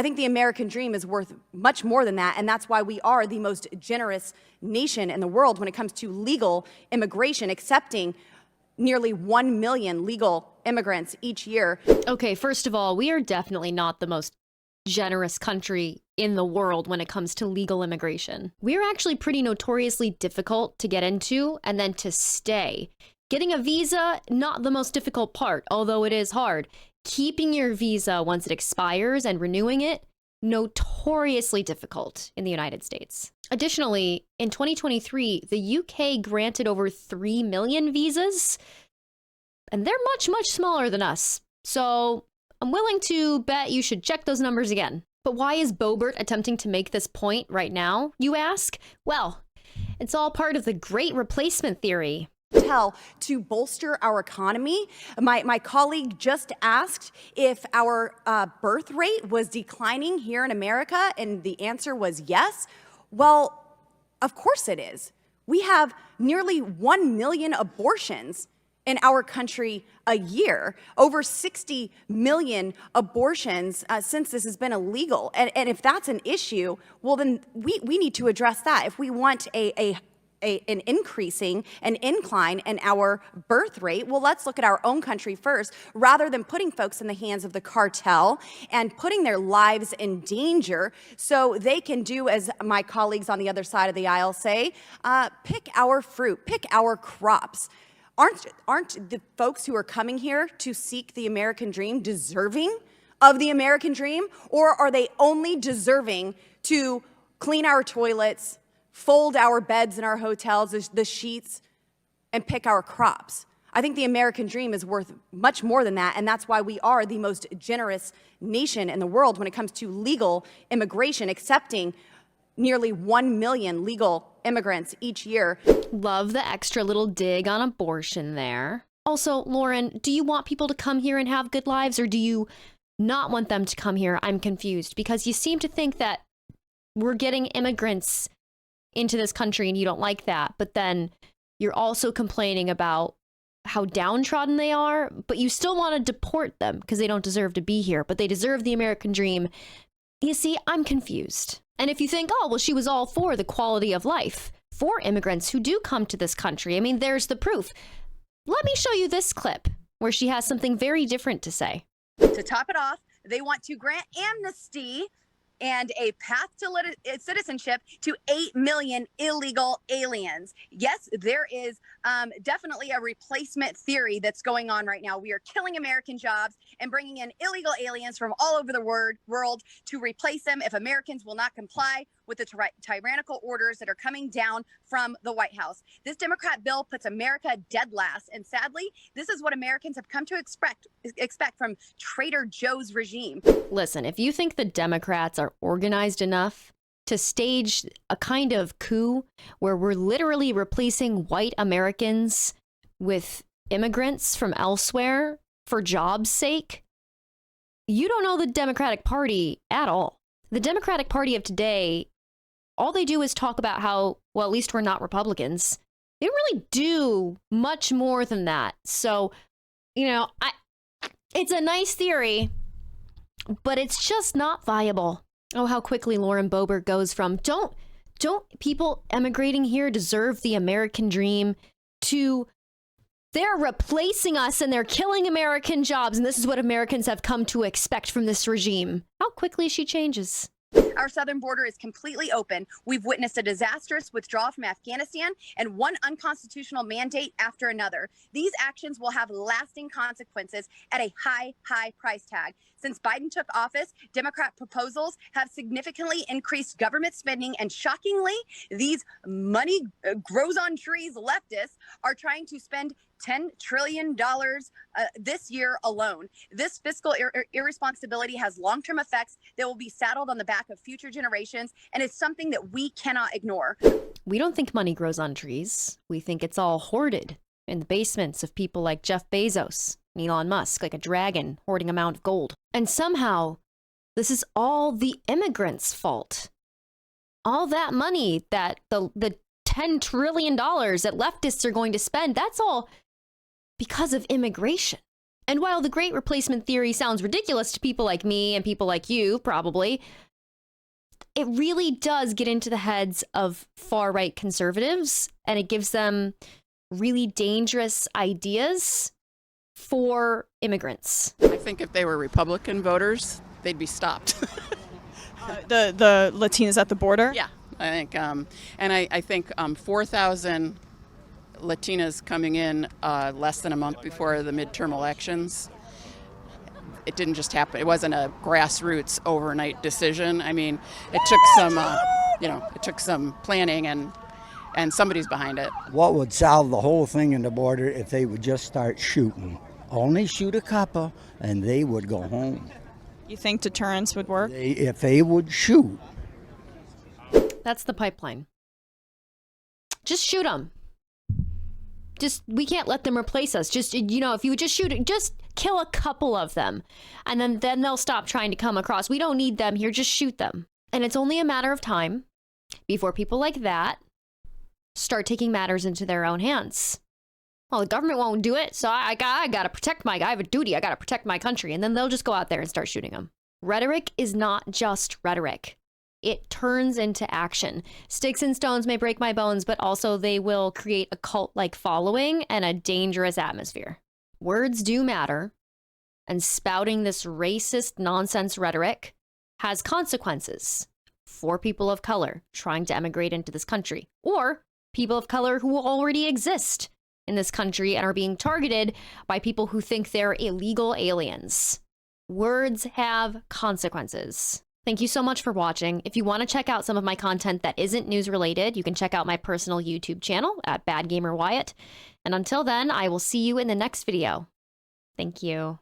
I think the American dream is worth much more than that, and that's why we are the most generous nation in the world when it comes to legal immigration, accepting nearly 1 million legal immigrants each year. Okay, first of all, we are definitely not the most generous country in the world when it comes to legal immigration. We're actually pretty notoriously difficult to get into and then to stay. Getting a visa, not the most difficult part, although it is hard. Keeping your visa once it expires and renewing it, notoriously difficult in the United States. Additionally, in 2023, the UK granted over 3 million visas, and they're much, much smaller than us. So I'm willing to bet you should check those numbers again. But why is Boebert attempting to make this point right now, you ask? Well, it's all part of the Great Replacement Theory. To bolster our economy. My colleague just asked if our birth rate was declining here in America, and the answer was yes. Well, of course it is. We have nearly 1 million abortions in our country a year, over 60 million abortions since this has been illegal. And if that's an issue, well, then we need to address that. If we want an incline in our birth rate, well, let's look at our own country first, rather than putting folks in the hands of the cartel and putting their lives in danger so they can do, as my colleagues on the other side of the aisle say, pick our fruit, pick our crops. Aren't the folks who are coming here to seek the American dream deserving of the American dream? Or are they only deserving to clean our toilets, fold our beds in our hotels, the sheets, and pick our crops? I think the American dream is worth much more than that, and that's why we are the most generous nation in the world when it comes to legal immigration, accepting nearly 1 million legal immigrants each year. Love the extra little dig on abortion there. Also, Lauren, do you want people to come here and have good lives, or do you not want them to come here? I'm confused, because you seem to think that we're getting immigrants into this country and you don't like that, but then you're also complaining about how downtrodden they are, but you still want to deport them because they don't deserve to be here, but they deserve the American dream. You see, I'm confused. And if you think, oh, well, she was all for the quality of life for immigrants who do come to this country, I mean, there's the proof. Let me show you this clip where she has something very different to say. To top it off, they want to grant amnesty and a path to citizenship to 8 million illegal aliens. Yes, there is definitely a replacement theory that's going on right now. We are killing American jobs and bringing in illegal aliens from all over the world to replace them if Americans will not comply with the tyrannical orders that are coming down from the White House. This Democrat bill puts America dead last, and sadly, this is what Americans have come to expect from Trader Joe's regime. Listen, if you think the Democrats are organized enough to stage a kind of coup where we're literally replacing white Americans with immigrants from elsewhere for jobs' sake, you don't know the Democratic Party at all. The Democratic Party of today, all they do is talk about how, well, at least we're not Republicans. They don't really do much more than that. So, you know, it's a nice theory, but it's just not viable. Oh, how quickly Lauren Boebert goes from don't people emigrating here deserve the American dream to they're replacing us and they're killing American jobs, and this is what Americans have come to expect from this regime. How quickly she changes. Our southern border is completely open. We've witnessed a disastrous withdrawal from Afghanistan and one unconstitutional mandate after another. These actions will have lasting consequences at a high price tag. Since Biden took office, Democrat proposals have significantly increased government spending, and shockingly, these money grows on trees leftists are trying to spend $10 trillion this year alone. This fiscal irresponsibility has long-term effects that will be saddled on the back of future generations, and it's something that we cannot ignore. We don't think money grows on trees. We think it's all hoarded in the basements of people like Jeff Bezos and Elon Musk, like a dragon hoarding a mound of gold. And somehow, this is all the immigrants' fault. All that money that the $10 trillion that leftists are going to spend, that's all because of immigration. And while the Great Replacement theory sounds ridiculous to people like me and people like you, probably, it really does get into the heads of far-right conservatives, and it gives them really dangerous ideas for immigrants. I think if they were Republican voters, they'd be stopped. The Latinas at the border? Yeah, I think. And I think 4,000 Latinas coming in less than a month before the midterm elections. It didn't just happen. It wasn't a grassroots overnight decision. I mean, it took some, it took some planning, and somebody's behind it. What would solve the whole thing in the border if they would just start shooting? Only shoot a couple, and they would go home. You think deterrence would work? If they would shoot. That's the pipeline. Just shoot them. We can't let them replace us. Just, if you would just just kill a couple of them, and then they'll stop trying to come across. We don't need them here. Just shoot them. And it's only a matter of time before people like that start taking matters into their own hands. Well, the government won't do it, so I got to protect I have a duty. I got to protect my country. And then they'll just go out there and start shooting them. Rhetoric is not just rhetoric. It turns into action. Sticks and stones may break my bones, but also they will create a cult-like following and a dangerous atmosphere. Words do matter, and spouting this racist nonsense rhetoric has consequences for people of color trying to emigrate into this country, or people of color who already exist in this country and are being targeted by people who think they're illegal aliens. Words have consequences. Thank you so much for watching. If you want to check out some of my content that isn't news related, you can check out my personal YouTube channel at Bad Gamer Wyatt. And until then, I will see you in the next video. Thank you.